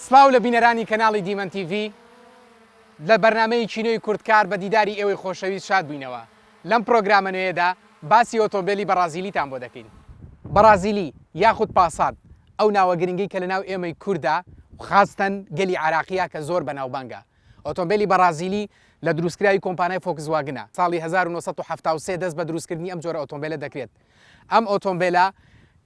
سلااو لە بینەرانی کەناڵی دیمەن TV لە بەرنامەی چینۆی کوردکار بە دیداری ئێوەی خۆشەویست شاد بووینەوە. لەم پرۆگرامە نوێیەدا باسی ئۆتۆمبیلی بەرازیلیتان بۆ دەکەین. بەرازیلی یاخود پاسات ئەو ناوە گرنگی کە لە ناو ئێمەی کووردا خاستەن گەلی عراقیە کە زۆر بەناوبانگە. ئۆتۆمبیلی بەرازیلی لە دروستکراوی کۆمپانیای فۆکسواگنە. ساڵی 1973 دەست بە دروستکردنی ئەم جۆرە ئۆتۆمبیلە دەکرێت. ئەم ئۆتۆمبیلە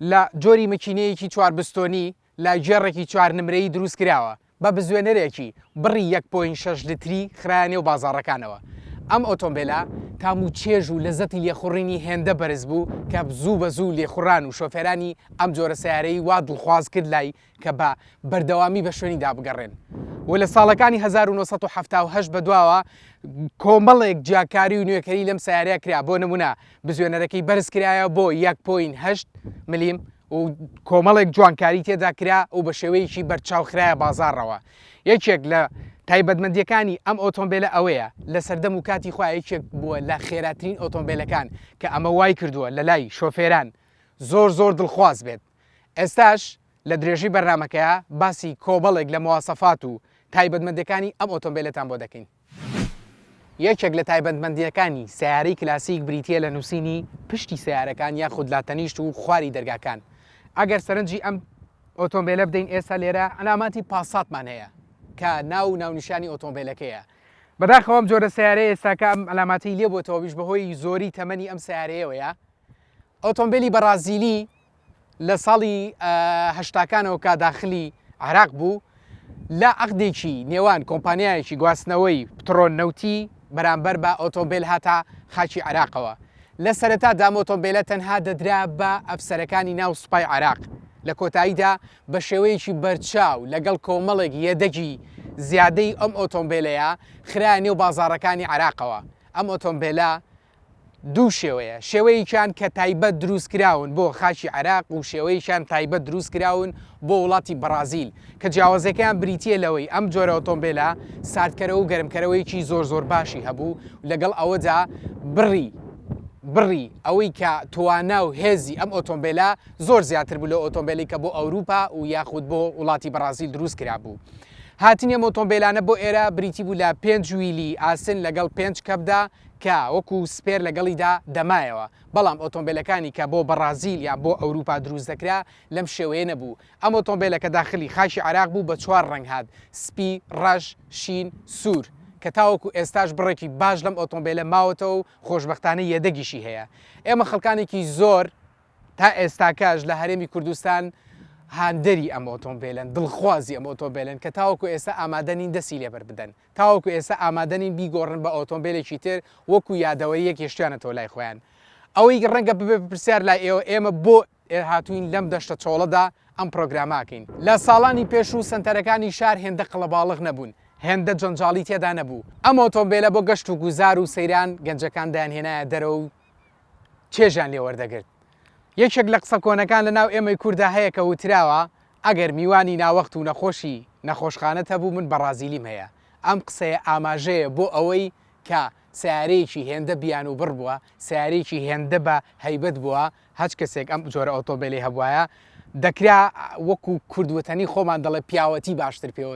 لە جۆری مکینەیەکی 4 بستۆنی لای جێڕێکی 4 نمرەیی دروست کراوە بە بزوێنەرێکی بڕی 1.6 لتری خرایانێ و بازاڕەکانەوە. ئەم ئۆتۆمبیلە تام و چێژ و لەزەتی لێخوڕینی هێندە بەرز بوو کە زوو بە زوو لێخوڕان و شۆفێرانی ئەم جۆرە سیارەی وا دڵخواز کرد لای کە بە بەردەوامی بە شوێنی دابگەڕێن. و لە ساڵەکانی 1970 بەدواوە کۆمەڵێک جیاکاری و نوێکەری لەم سیارەیە کرا. بۆ نمونە بزوێنەرەکەی بەرز کرایە بۆ 1.8 ملیم و کۆمەڵێک جوانکاری تێدا کرا و بە شێوەیەکی بەرچاوخرایە بازارڕەوە. یەکێک لە تایبەتمەندیەکانی ئەم ئۆتۆمبیلە ئەوەیە لە سەردەم و کاتی خوا یەکێک بووە لە خێراترین ئۆتۆمبیلەکان کە ئەمە وای کردووە لە لای شۆفێران زۆر دڵخواز بێت. ئێستاش لە درێژی بەرنمەکەیە باسی کۆبەڵێک لە مواسەفات و تایبەتمەندیەکانی ئەم ئۆتۆمبیلەتان بۆ دەکەین. یەکێک لە تایبەتمەندیەکانی سیارەی کلاسیک بریتیە لە نووسینی پشتی سیارەکان یاخود لاتەنیشت و خواری دەرگاکان. ئەگەر سەرنجی ئەم ئۆتۆمبیلە بدەین ئێستا لێرە ئەلاماتی پاساتمان هەیە کە ناونیشانی ئۆتۆمبیلەکەیە. بەداخەوە ئەم جۆرە سیارەیە ئێستاکە ئەم ئەلاماتی لێ بۆتەوە بیش بەهۆی زۆری تەمەنی ئەم سیارەیەوەیە. ئۆتۆمبیلی بەرازیلی لە ساڵی هەشتاکانەوە کە داخلی عراق بوو لە عەقدێکی نێوان کۆمپانیایەکی گواستنەوەی پترۆل نەوتی بەرامبەر بە ئۆتۆمبیل هاتە خاکی عراقەوە. لە سەرەتادا ئەم ئۆتۆمبیلە تەنها دەدرا بە ئەفسەرەکانی ناو سوپای عراق. لە کۆتاییدا بە شێوەیەکی بەرچاو لەگەڵ کۆمەڵێک یەدەگی زیادەی ئەم ئۆتۆمبیلەیە خرایە نێو بازاڕەکانی عراقەوە. ئەم ئۆتۆمبیلە دوو شێوەیە، شێوەیەکیان کە تایبەت دروست کراون بۆ خاکی عراق و شێوەیەکیان تایبەت دروست کراون بۆ وڵاتی بەرازیل کە جیاوازەکەیان بریتیە لەوەی ئەم جۆرە ئۆتۆمبیلە ساردکەرەوە و گەرمکەرەوەیکی زۆر باشی هەبوو لەگەڵ ئەوەدا بڕی ئەوەی کە توانا و هێزی ئەم ئۆتۆمبیلە زۆر زیاتر بوو لە ئۆتۆمبیلی کە بۆ ئەوروپا و یاخود بۆ وڵاتی بەرازیل دروست کرا بوو. هاتنی ئەم ئۆتۆمبیلانە بۆ ئێرە بریتی بوو لە 5 ویلی ئاسن لەگەڵ 5 کەپدا کە وەکو سپێر لەگەڵیدا دەمایەوە. بەڵام ئۆتۆمبیلەکانی کە بۆ بەرازیل یا بۆ ئەوروپا دروست دەکرا لەم شێوەیە نەبوو. ئەم ئۆتۆمبیلە کە داخلی خاکی عراق بوو بە 4 ڕەنگ هات: سپی، ڕەش، شین، سوور، کە تاوەکو ئێستاش بڕێکی باش لەم ئۆتۆمبیلە ماوەتەوە و خۆشبەختانە یەدەگیشی هەیە. ئێمە خەڵکانێکی زۆر تا ئێستاکەش لە هەرێمی کوردستان هاندەری ئەم ئۆتۆمبیلن، دڵخوازی ئەم ئۆتۆمبیلن کە تاوەکو ئێستا ئامادەنین دەسی لێبەر بدەن، تاوەکو ئێستا ئامادەنین بیگۆڕن بە ئۆتۆمبیلێکی تر وەکو یادەوەریەک هێشتیانەتەوە لای خۆیان. ئەوەی ڕەنگە ببێ پرسیار لای ئێمە بۆ هاتوین لەم دەشتە چۆڵەدا ئەم پرۆگراماکەین. لە ساڵانی پێش و سنتەرەکانی شار هێندە قەڵەباڵغ نەبوون، هێندە جەنجاڵی تێدا نەبوو. ئەم ئۆتۆمبیلە بۆ گەشت و گوزار و سەیران گەنجەکان دایانهێنایە دەرەوە و چێژیان لێ وەردەگرت. یەکێک لە قسە کۆنەکان لە ناو ئێمەی کووردا هەیە کە وتراوە ئەگەر میوانی ناوەخت و نەخۆشخانەت هەبوو من بەرازیلیم هەیە. ئەم قسەیە ئاماژەیە بۆ ئەوەی کە سیارەیەکی هێندە بیان و بڕ بووە، سیارەیەکی هێندە بە هەیبەت بووە، هەچ کەسێک ئەم جۆرە ئۆتۆمبیلی هەبوایە دەکرا وەکو کوردوەتەنی خۆمان دەڵێ پیاوەتی باشتر پێوە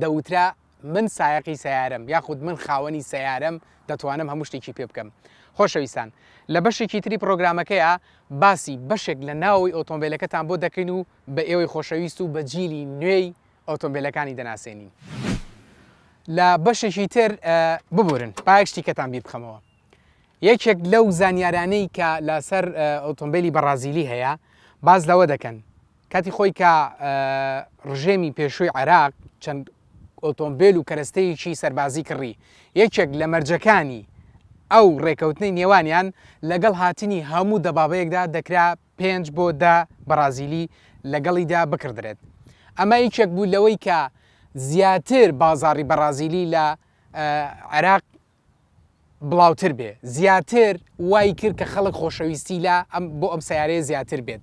دەوترا من سایقی سیارەم یاخود من خاوەنی سیارەم دەتوانم هەموو شتێکی پێ بکەم. خۆشەویستان، لە بەشێکی تری پرۆگرامەکەیە باسی بەشێک لە ناوی ئۆتۆمبیلەکەتان بۆ دەکەین و بە ئێوەی خۆشەویست و بە جیلی نوێی ئۆتۆمبیلەکانی دەناسێنین. لە بەشێکی تر ببورن پایەک شتێکەتان بیر بخەمەوە. یەکێک لەو زانیارانەی کە لەسەر ئۆتۆمبیلی بەرازیلی هەیە باز لەوە دەکەن کاتی خۆی کە ڕژێمی پێشووی عراق چەند ئۆتۆمبیل و کەرەستەیەکی سەربازی کڕی. یەکێک لە مەرجەکانی ئەو ڕێکەوتنی نێوانیان لەگەڵ هاتنی هەموو دەبابەیەکدا دەکرا 5 بۆ 10 بەرازیلی لەگەڵیدا بکردرێت. ئەمە یەکێک بوو لەوەی کە زیاتر بازاڕی بەرازیلی لە عێراق بڵاوتر بێ، زیاتر وای کرد کە خەڵک خۆشەویستی لە بۆ ئەم سیارەیە زیاتر بێت.